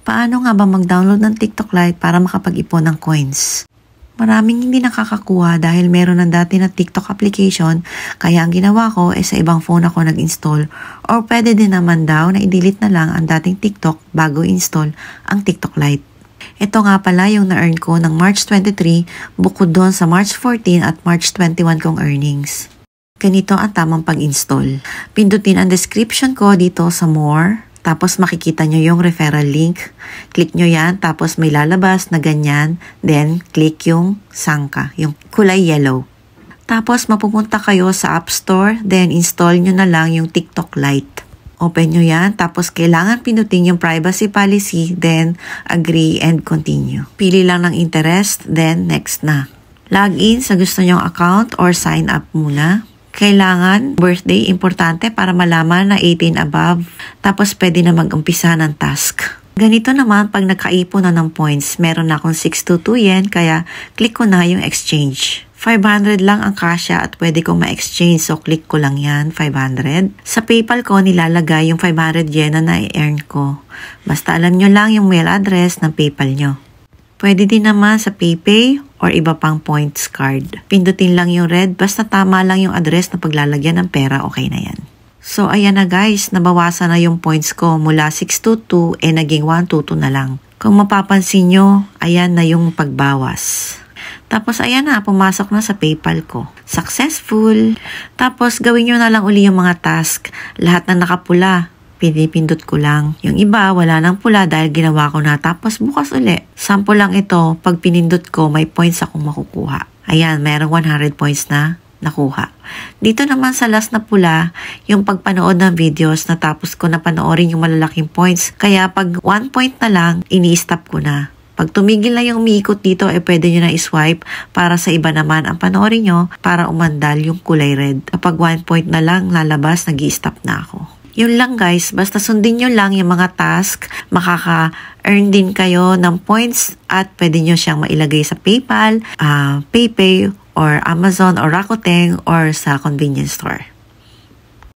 Paano nga ba mag-download ng TikTok Lite para makapag-ipon ng coins? Maraming hindi nakakakuha dahil meron ng dati na TikTok application, kaya ang ginawa ko ay sa ibang phone ako nag-install, or pwede din naman daw na i-delete na lang ang dating TikTok bago install ang TikTok Lite. Ito nga pala yung na-earn ko ng March 23 bukod doon sa March 14 at March 21 kong earnings. Ganito ang tamang pag-install. Pindutin ang description ko dito sa More. Tapos makikita nyo yung referral link. Click nyo yan. Tapos may lalabas na ganyan. Then click yung sangka. Yung kulay yellow. Tapos mapupunta kayo sa App Store. Then install nyo na lang yung TikTok Lite. Open nyo yan. Tapos kailangan pindutin yung privacy policy. Then agree and continue. Pili lang ng interest. Then next na. Log in sa gusto nyong account or sign up muna. Kailangan birthday, importante para malaman na 18 above. Tapos pwede na mag-umpisa ng task. Ganito naman pag nagkaipon na ng points. Meron na akong 622 yen kaya click ko na yung exchange. 500 lang ang kasya at pwede kong ma-exchange so click ko lang yan, 500. Sa PayPal ko nilalagay yung 500 yen na na-earn ko. Basta alam nyo lang yung mail address ng PayPal nyo. Pwede din naman sa PayPay or iba pang points card. Pindutin lang yung red, basta tama lang yung address na paglalagyan ng pera, okay na yan. So ayan na guys, nabawasan na yung points ko mula 622 naging 122 na lang. Kung mapapansin nyo, ayan na yung pagbawas. Tapos ayan na, pumasok na sa PayPal ko. Successful! Tapos gawin nyo na lang uli yung mga task. Lahat na nakapula. Pinipindot ko lang. Yung iba, wala nang pula dahil ginawa ko na. Tapos bukas uli. Sample lang ito. Pag pinindot ko, may points akong makukuha. Ayan, merong 100 points na nakuha. Dito naman sa last na pula, yung pagpanood ng videos na tapos ko na panoorin yung malalaking points. Kaya pag 1 point na lang, ini-stop ko na. Pag tumigil na yung umiikot dito, pwede nyo na i-swipe para sa iba naman ang panoorin nyo para umandal yung kulay red. Kapag 1 point na lang lalabas, nag-i-stop na ako. Yun lang guys, basta sundin nyo lang yung mga task, makaka-earn din kayo ng points at pwede nyo siyang mailagay sa PayPal, PayPay, or Amazon, or Rakuten, or sa convenience store.